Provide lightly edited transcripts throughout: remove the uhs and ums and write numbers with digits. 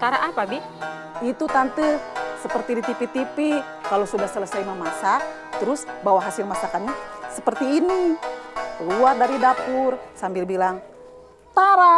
Tara apa, Bi? Itu tante, seperti di TV-TV, kalau sudah selesai memasak, terus bawa hasil masakannya seperti ini. Keluar dari dapur sambil bilang, Tara!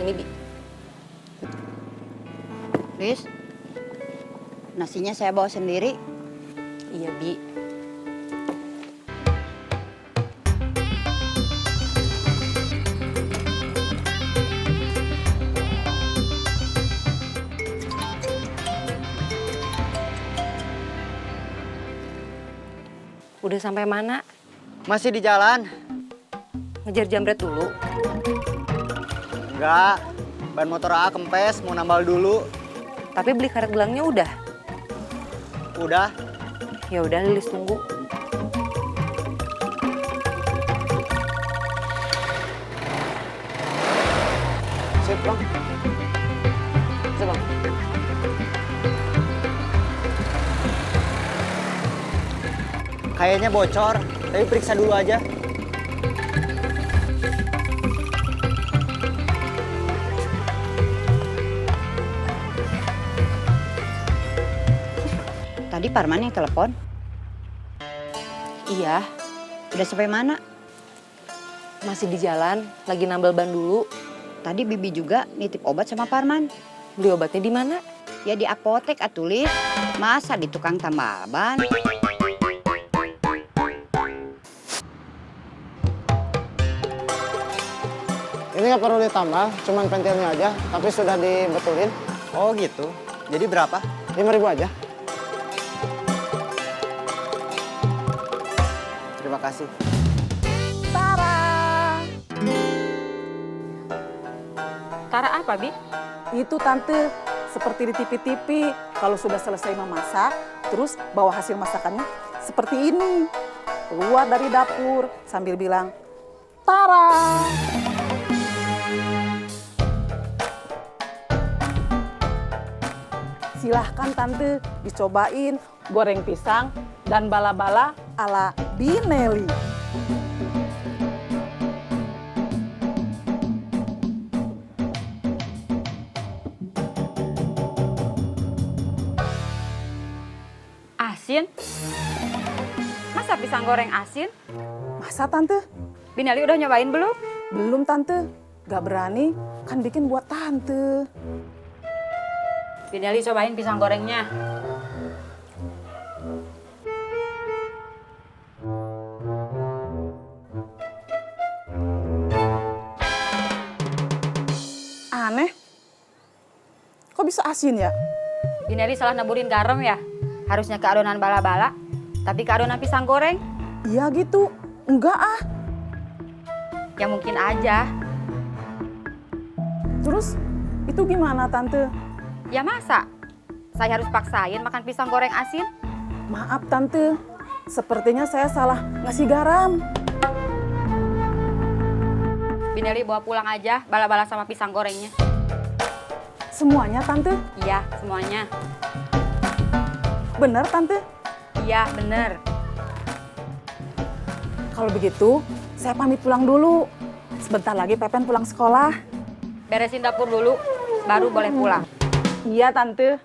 Ini, Bi. Riz, nasinya saya bawa sendiri. Iya, Bi. Udah sampai mana? Masih di jalan? Ngejar jambret dulu. Enggak, ban motor A kempes, mau nambal dulu. Tapi beli karet gelangnya udah. Udah, Ya udah, Lilis tunggu. sip bang. Sip bang. Kayaknya bocor, tapi periksa dulu aja. Tadi Parman yang telepon. Iya, Udah sampai mana? masih di jalan, lagi nambal ban dulu. Tadi Bibi juga nitip obat sama Parman. Beli obatnya di mana? Ya di apotek atulis. Masa di tukang tambal ban? Ini nggak perlu ditambal, cuman pentilnya aja, tapi sudah dibetulin. Oh gitu, jadi berapa? 5.000 aja. Terima kasih. Tara! Tara apa, Bi? Itu tante, seperti di TV-TV, kalau sudah selesai memasak, terus bawa hasil masakannya seperti ini. Keluar dari dapur sambil bilang, Tara! Silahkan tante dicobain goreng pisang dan bala-bala ala Bineli. Asin? Masa pisang goreng asin? Masa tante? Binali udah nyobain belum? Belum tante, gak berani, kan bikin buat tante. Binali cobain pisang gorengnya. Aneh, kok bisa asin ya? Binali salah naburin garam ya? Harusnya ke adonan bala-bala, tapi ke adonan pisang goreng. Iya gitu, enggak ah. Ya mungkin aja. Terus itu gimana tante? Ya masa? Saya harus paksain makan pisang goreng asin? Maaf tante, sepertinya saya salah ngasih garam. Binali bawa pulang aja bala-bala sama pisang gorengnya. Semuanya tante? Iya, semuanya. Bener tante? Iya, bener. Kalau begitu, saya pamit pulang dulu. Sebentar lagi Pepen pulang sekolah. Beresin dapur dulu, baru boleh pulang. Iya tante.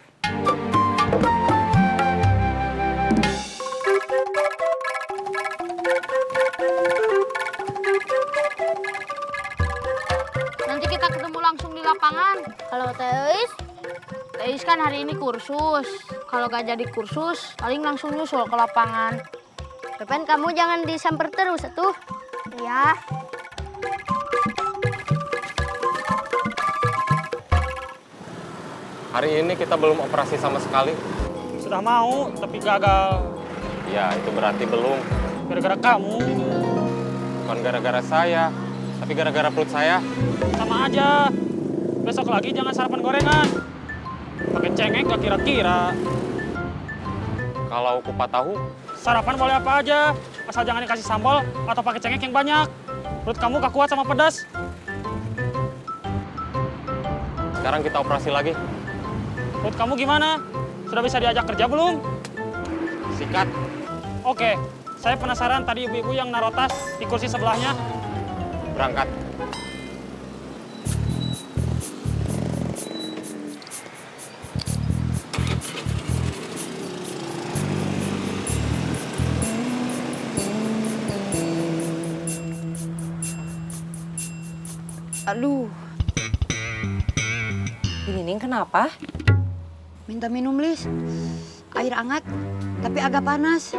Nanti kita ketemu langsung di lapangan. Kalau Teis kan hari ini kursus. Kalau gak jadi kursus, paling langsung nyusul ke lapangan. Pepen, kamu jangan disamper terus, atuh. Iya. Hari ini kita belum operasi sama sekali. Sudah mau, tapi gagal. Ya, itu berarti belum. Gara-gara kamu. Bukan gara-gara saya. Tapi gara-gara perut saya, Sama aja. Besok lagi jangan sarapan gorengan. Pakai cengek gak kira-kira. kalau kupat tahu, Sarapan boleh apa aja, asal jangan dikasih sambal atau pakai cengek yang banyak. Perut kamu gak kuat sama pedas. sekarang kita operasi lagi. Perut kamu gimana? Sudah bisa diajak kerja belum? Sikat. Oke, saya penasaran tadi ibu-ibu yang naruh tas di kursi sebelahnya. Berangkat. Aduh, Nining kenapa? minta minum, Lis. Air hangat, tapi agak panas.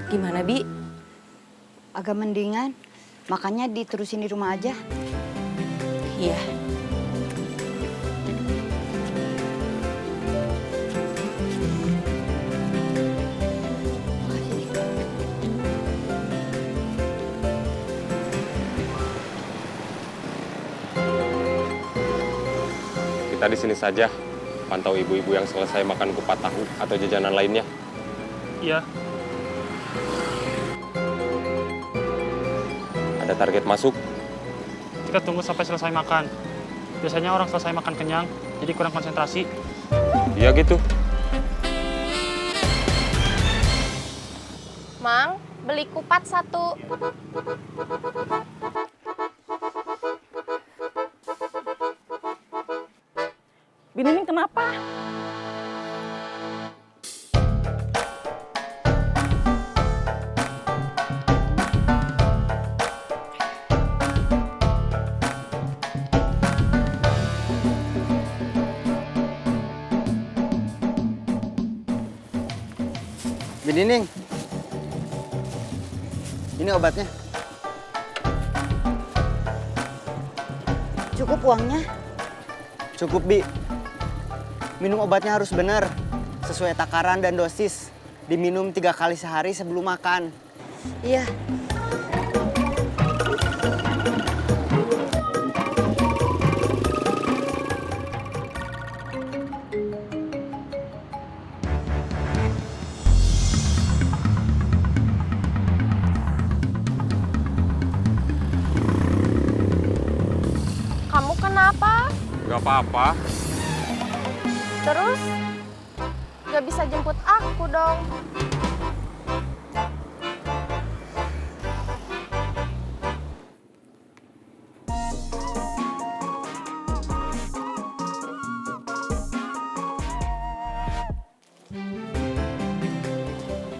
Gimana, Bi? Agak mendingan, makanya diterusin di rumah aja. Iya. Kita di sini saja, pantau ibu-ibu yang selesai makan kupat tahu atau jajanan lainnya. Iya, Ada target masuk. kita tunggu sampai selesai makan. Biasanya orang selesai makan kenyang, jadi kurang konsentrasi. Iya gitu. Mang, beli kupat 1. Binining kenapa? Binining. Ini obatnya. Cukup uangnya? Cukup, Bi. Minum obatnya harus benar. Sesuai takaran dan dosis. Diminum 3 kali sehari sebelum makan. Iya. Kamu kenapa? Gak apa-apa. Terus gak bisa jemput aku dong.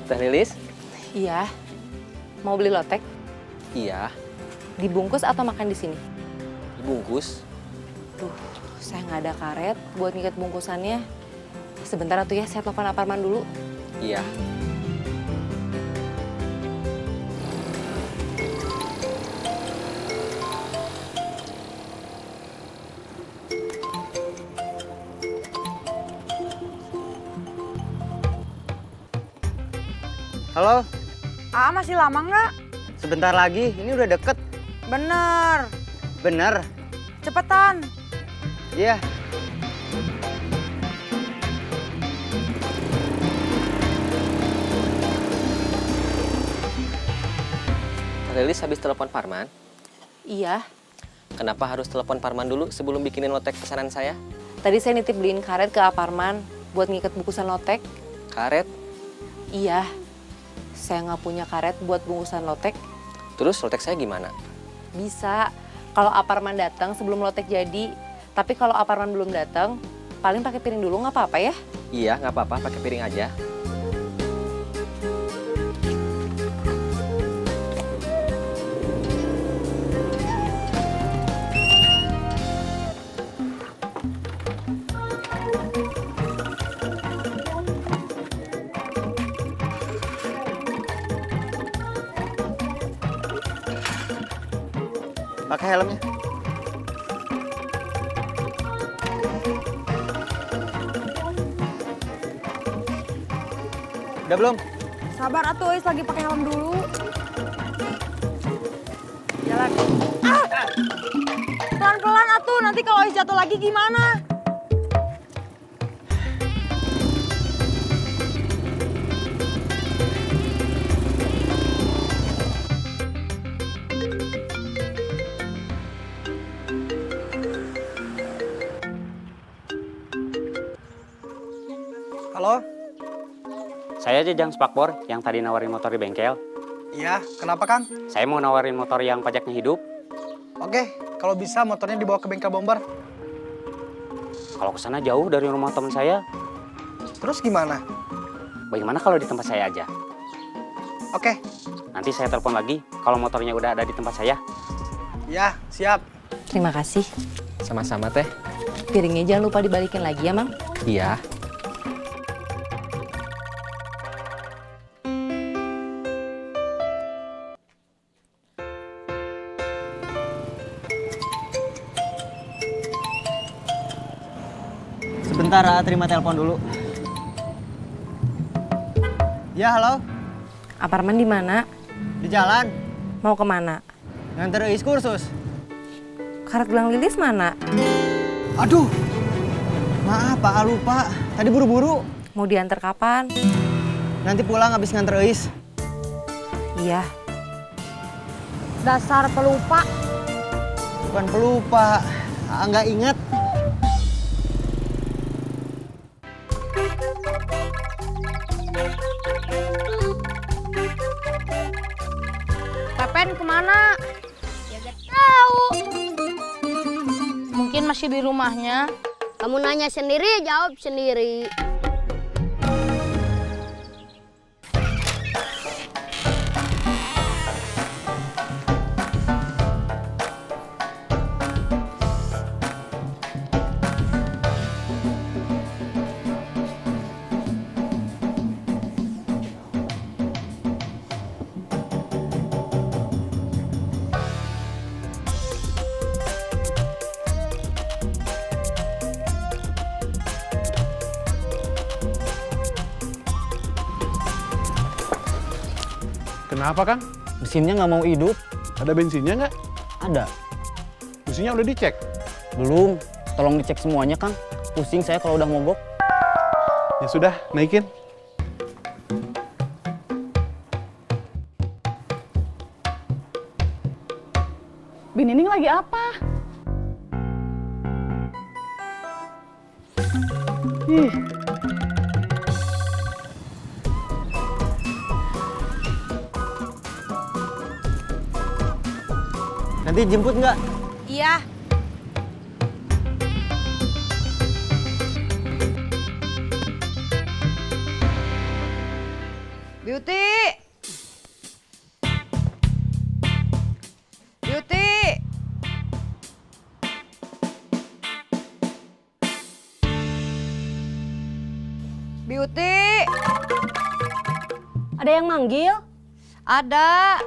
Teh Lilis? Iya. Mau beli lotek? Iya, Dibungkus atau makan di sini? dibungkus. Tuh, saya nggak ada karet buat ngikat bungkusannya. Sebentar atuh ya, saya telepon Aparman dulu. Iya. Halo, Masih lama nggak? sebentar lagi. Ini udah deket. Bener. Bener. Cepetan. Iya. Teh Lilis habis telepon Parman. Iya. Kenapa harus telepon Parman dulu sebelum bikinin lotek pesanan saya? Tadi saya nitip beliin karet ke Aparman buat ngikat bungkusan lotek. Karet, Iya. Saya nggak punya karet buat bungkusan lotek. terus lotek saya gimana? Bisa. Kalau Aparman datang sebelum lotek jadi. Tapi kalau Aparman belum datang, paling pakai piring dulu nggak apa-apa ya? Iya, nggak apa-apa, pakai piring aja. Pakai helmnya. Udah belum? Sabar atuh, Ois lagi pakai helm dulu. Jalan. Pelan-pelan atuh, nanti kalau Ois jatuh lagi gimana? Halo? Saya Jejang Spakbor yang tadi nawarin motor di bengkel. Iya, kenapa Kang? Saya mau nawarin motor yang pajaknya hidup. Oke, kalau bisa motornya dibawa ke bengkel bomber. Kalau ke sana jauh dari rumah teman saya. Terus gimana? Bagaimana kalau di tempat saya aja? Oke. Nanti saya telepon lagi kalau motornya udah ada di tempat saya. Ya, siap. Terima kasih. Sama-sama teh. Piringnya jangan lupa dibalikin lagi ya, Mang. Iya. Sebentar, terima telepon dulu. Ya, halo. Apartemen di mana? Di jalan. Mau kemana? Nganter Iis kursus. Karet gelang lilis mana? Aduh. Maaf, Pak, lupa. Tadi buru-buru. Mau diantar kapan? Nanti pulang habis nganter Iis. Iya. Dasar pelupa. Bukan pelupa. Nggak inget. Pepen kemana? Ya gak tahu. Mungkin masih di rumahnya. Kamu nanya sendiri, jawab sendiri. Kenapa, Kang? Mesinnya nggak mau hidup. Ada bensinnya nggak? Ada. Mesinnya udah dicek? Belum. Tolong dicek semuanya, Kang. Pusing saya kalau udah mogok. Ya sudah, naikin. Binining lagi apa? Ih. Nanti jemput nggak? Iya. Beauty. Beauty. Beauty. Ada yang manggil? Ada.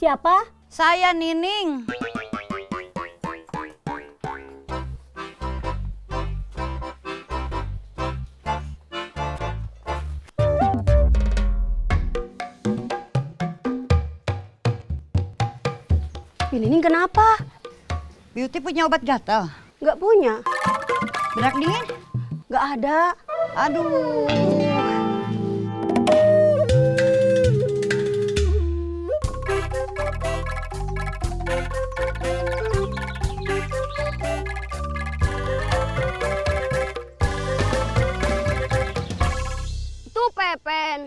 Siapa? Saya Nining. Nining kenapa? Beauty punya obat gatal? Nggak punya. Berak dingin? Nggak ada. Aduh. Itu Pepen.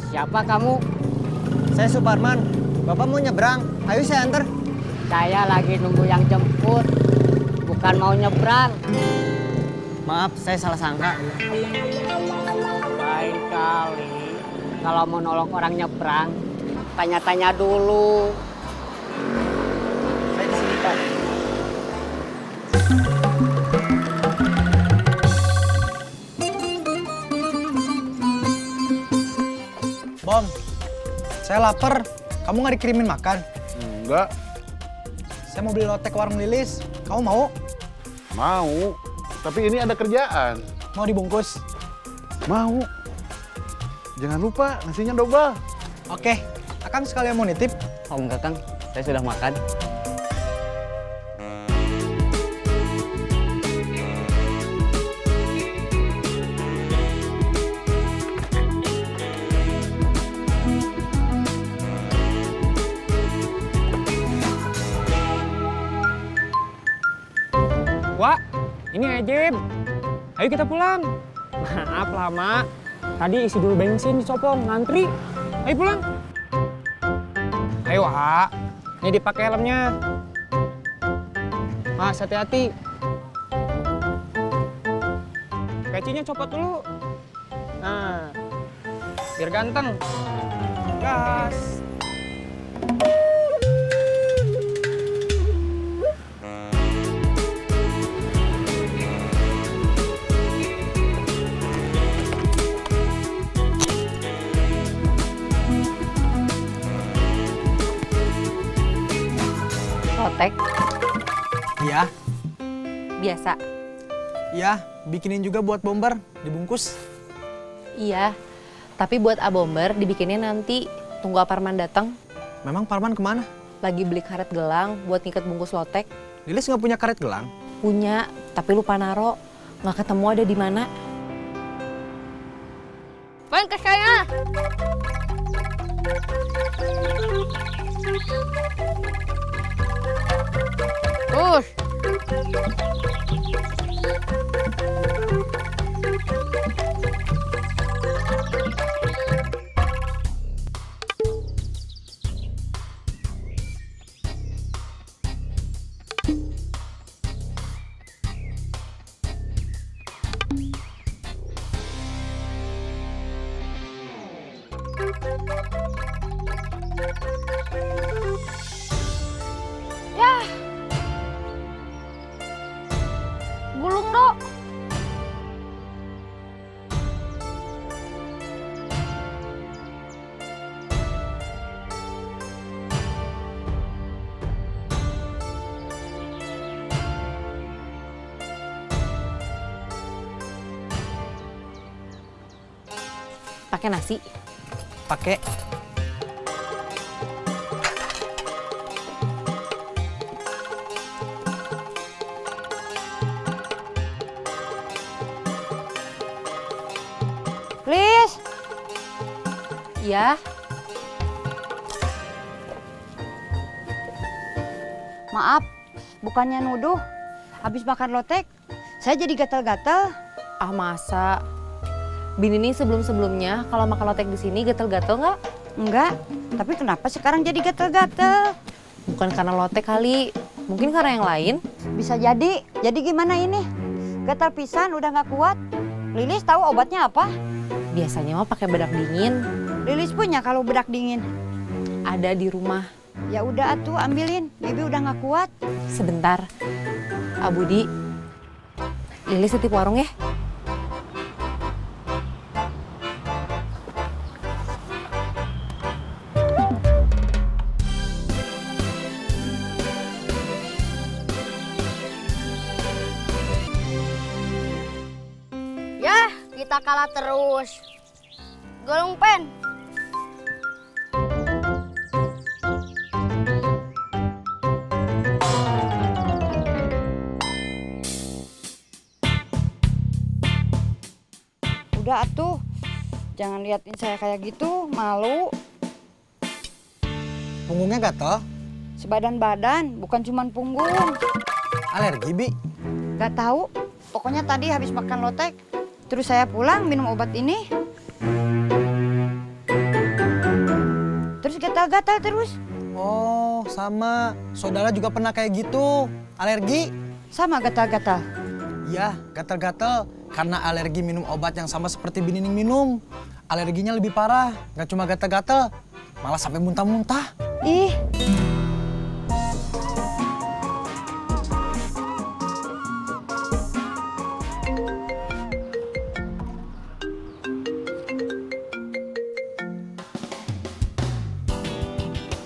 Siapa kamu? Saya Suparman. Bapak mau nyebrang. Ayo saya antar. Saya lagi nunggu yang jemput. Bukan mau nyebrang. Maaf, saya salah sangka. Lain kali, kalau mau nolong orang nyebrang, tanya-tanya dulu. Saya di sini, Pak. Bang, saya lapar. Kamu nggak dikirimin makan? Enggak. Saya mau beli lotek warung Lilis. Kamu mau? Mau. Tapi ini ada kerjaan. Mau dibungkus? Mau. Jangan lupa nasinya double. Oke, Akang sekalian mau nitip. Oh enggak Kang, saya sudah makan. Wak, ini Ejib. Ayo kita pulang. Maaf lama. Tadi isi dulu bensin di Copong, ngantri. Ayo pulang. Ayo, Wak. Ini dipakai helmnya. Mas, hati-hati. Pecinya copot dulu. Nah, biar ganteng. Gas. Lotek Iya, biasa. iya. Bikinin juga buat bomber, dibungkus. Iya. Tapi buat abomber dibikinnya nanti. Tunggu Aparman datang. Memang Parman kemana? Lagi beli karet gelang buat ngikat bungkus lotek. Lilis nggak punya karet gelang? Punya, tapi lupa naro. Nggak ketemu ada di mana. Main ke saya. Terus. Yah. Gulung dok. Pakai nasi. Pakai. Please. Iya. Maaf, bukannya nuduh. Habis makan lotek, saya jadi gatal-gatal. Ah masa? Bini ini sebelum-sebelumnya kalau makan lotek di sini gatel-gatel nggak? Enggak, tapi kenapa sekarang jadi gatal-gatal? Bukan karena lotek kali, mungkin karena yang lain. Bisa jadi. Jadi gimana ini? Gatal pisan, udah nggak kuat. Lilis tahu obatnya apa? Biasanya mah pakai bedak dingin. Lilis punya kalau bedak dingin. Ada di rumah. Ya udah atuh ambilin, Bibi udah nggak kuat. Sebentar. Abudi, Lilis titip warung ya? Yah, kita kalah terus. Golong pen. Udah atuh, jangan liatin saya kayak gitu, malu. Punggungnya gatel? Sebadan-badan, bukan cuman punggung. Alergi, Bi? Gak tahu, pokoknya tadi habis makan lotek, terus saya pulang minum obat ini. Terus gatal-gatal terus. Oh, sama. Saudara juga pernah kayak gitu. Alergi? Sama gatal-gatal. Iya, gatel-gatel karena alergi minum obat yang sama seperti Binining minum. Alerginya lebih parah, nggak cuma gatel-gatel, malah sampai muntah-muntah. Ih,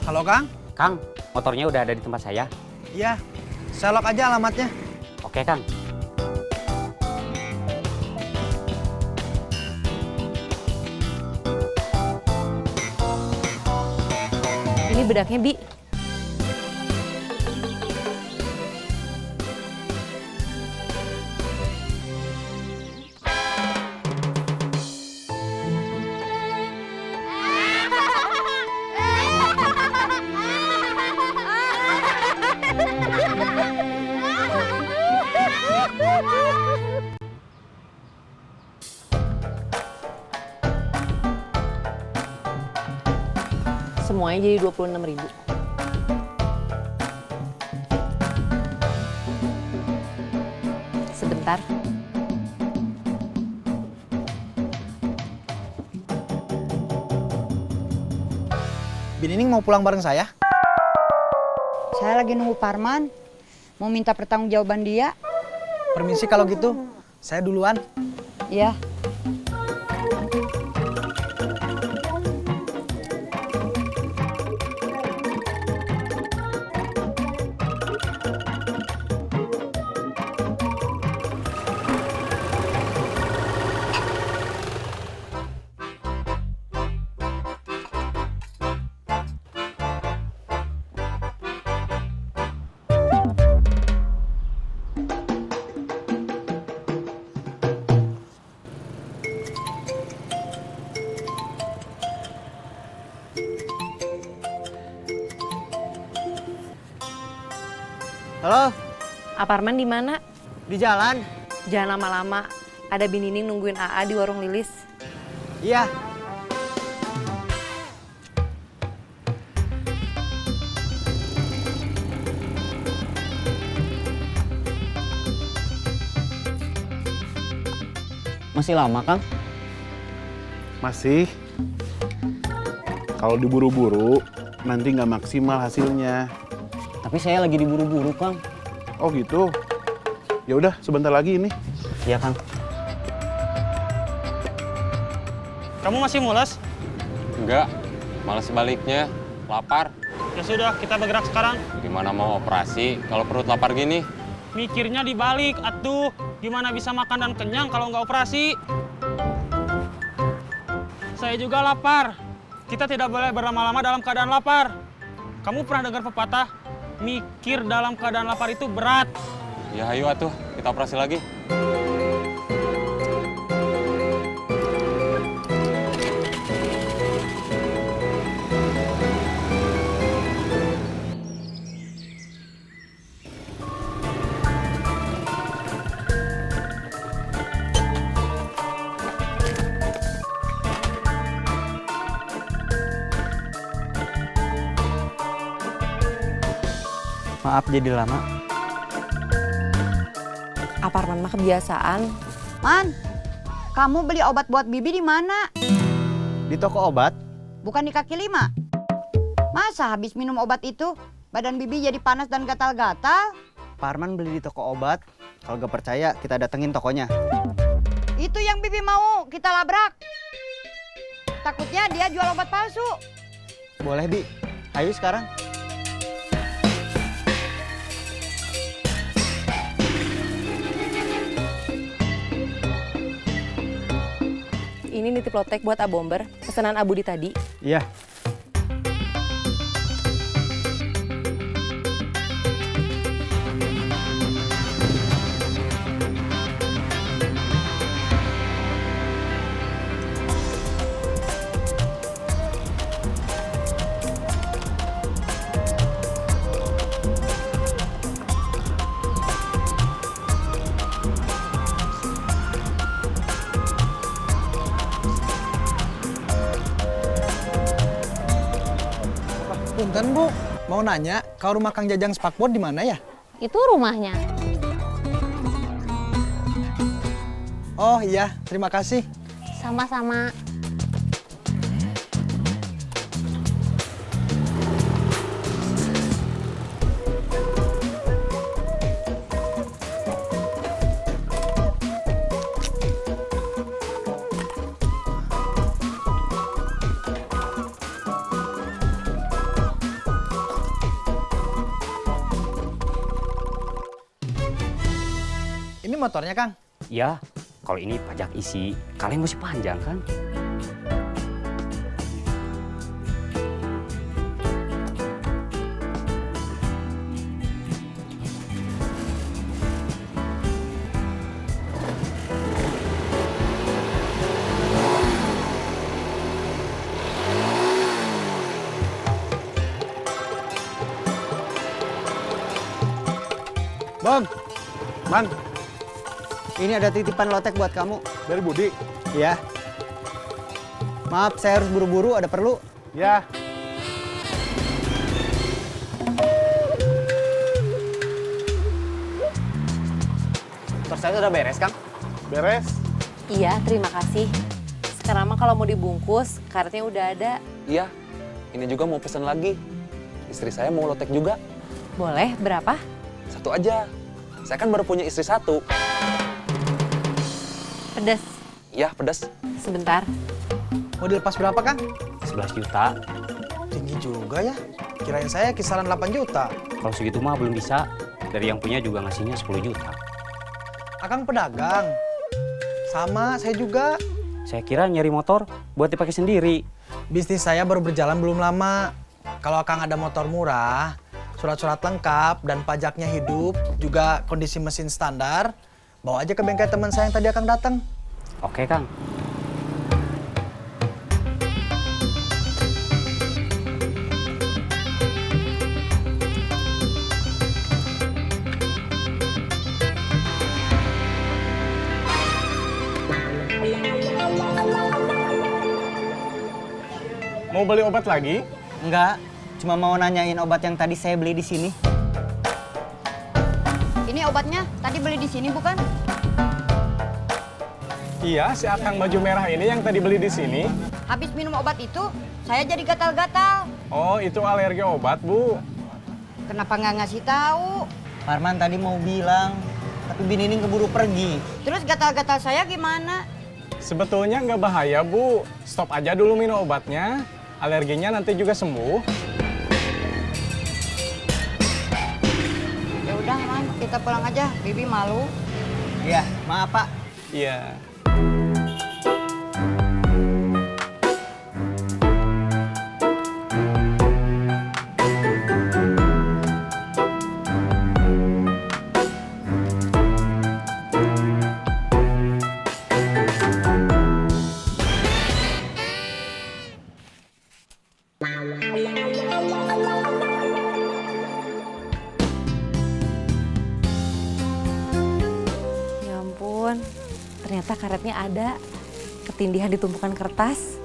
Halo Kang? Kang, motornya udah ada di tempat saya. Iya, saya lock aja alamatnya. Oke, Kang. Ini bedaknya, Bi. Semuanya jadi 26.000. Sebentar. Binining mau pulang bareng saya? saya lagi nunggu Parman. Mau minta pertanggungjawaban dia. Permisi kalau gitu, saya duluan. Iya. Halo, Aparman di mana? di jalan? Jangan lama-lama. Ada Binining nungguin AA di warung Lilis. Iya. Masih lama, Kang? Masih. Kalau diburu-buru, nanti nggak maksimal hasilnya. Tapi saya lagi diburu-buru, Kang. Oh gitu. Ya udah, sebentar lagi ini. Iya, Kang. Kamu masih mules? Enggak, malah sebaliknya. Lapar. Ya sudah, kita bergerak sekarang. Gimana mau operasi kalau perut lapar gini? Mikirnya dibalik, atuh. Gimana bisa makan dan kenyang kalau nggak operasi? Saya juga lapar. Kita tidak boleh berlama-lama dalam keadaan lapar. Kamu pernah dengar pepatah, mikir dalam keadaan lapar itu berat. Ya ayo atuh, kita operasi lagi. Maaf jadi lama. Aparman mah kebiasaan. Man, kamu beli obat buat Bibi di mana? Di toko obat? Bukan di kaki 5. Masa habis minum obat itu badan Bibi jadi panas dan gatal-gatal? Pak Arman beli di toko obat. Kalau gak percaya, kita datengin tokonya. Itu yang Bibi mau kita labrak. Takutnya dia jual obat palsu. Boleh, Bi. Ayo sekarang. Ini nitip lotek buat Abomber, pesanan Abudi tadi. Iya. Punten Bu, mau nanya, kalau rumah Kang Jajang Spakbor di mana ya? Itu rumahnya. Oh iya, terima kasih. Sama-sama. Ini motornya, Kang? Ya, kalau ini pajak isi, kalian masih panjang kan? Bang, Man, ini ada titipan lotek buat kamu. dari Budi. Iya. Maaf, saya harus buru-buru, ada perlu. Ya. Motor saya udah beres, Kang? Beres. Iya, terima kasih. Sekarang mah kalau mau dibungkus, karetnya udah ada. Iya, ini juga mau pesan lagi. Istri saya mau lotek juga. Boleh, berapa? Satu aja. Saya kan baru punya istri satu. Pedas. Iya, pedas. Sebentar. Mau dilepas berapa, Kang? 11 juta. Tinggi juga ya. Kirain saya kisaran 8 juta. Kalau segitu mah belum bisa. Dari yang punya juga ngasihnya 10 juta. Akang pedagang. Sama, saya juga. Saya kira nyari motor buat dipakai sendiri. Bisnis saya baru berjalan belum lama. Kalau Akang ada motor murah, surat-surat lengkap, dan pajaknya hidup, juga kondisi mesin standar, bawa aja ke bengkel teman saya yang tadi Akang datang. Oke, Kang. Mau beli obat lagi? Enggak, cuma mau nanyain obat yang tadi saya beli di sini. Ini obatnya tadi beli di sini bukan? Iya, si akang baju merah ini yang tadi beli di sini. Habis minum obat itu, saya jadi gatal-gatal. Oh, itu alergi obat, Bu. Kenapa nggak ngasih tahu? Parman tadi mau bilang, tapi Binining keburu pergi. Terus gatal-gatal saya gimana? Sebetulnya nggak bahaya, Bu. Stop aja dulu minum obatnya. Alerginya nanti juga sembuh. Ya udah, Man, kita pulang aja. Bibi malu. Iya, maaf Pak. Iya. Ya ampun, ternyata karetnya ada. Ketindihan di tumpukan kertas.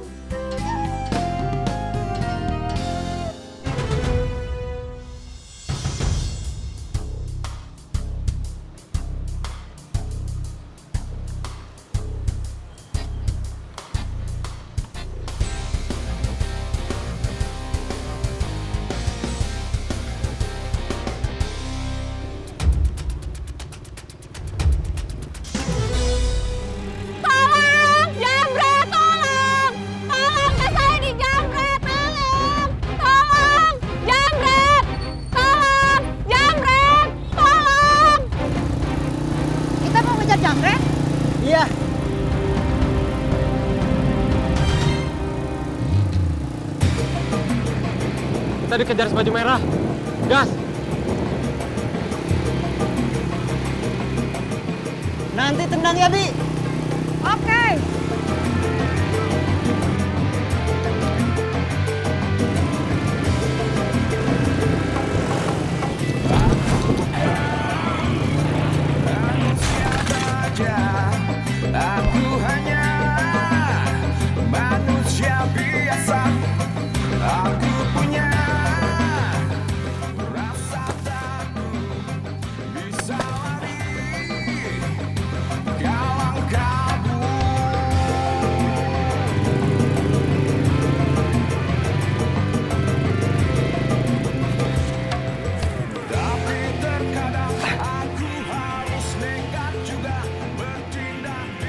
Tolong, jambret, tolong! Tolong, ke saya dijambret, tolong! Tolong, jambret! Tolong, jambret! Tolong! Kita mau ngejar jambret? Iya. Kita dikejar si baju merah. Gas! Nanti tendang ya, Bi. Oke. Aku hanya manusia biasa. Aku punya rasa takut, bisa lari, kalang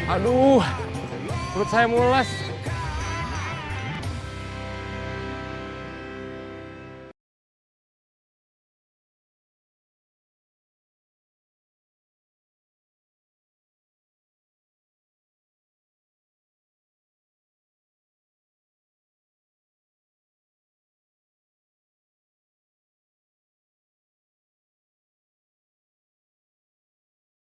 Aduh, perut saya mules.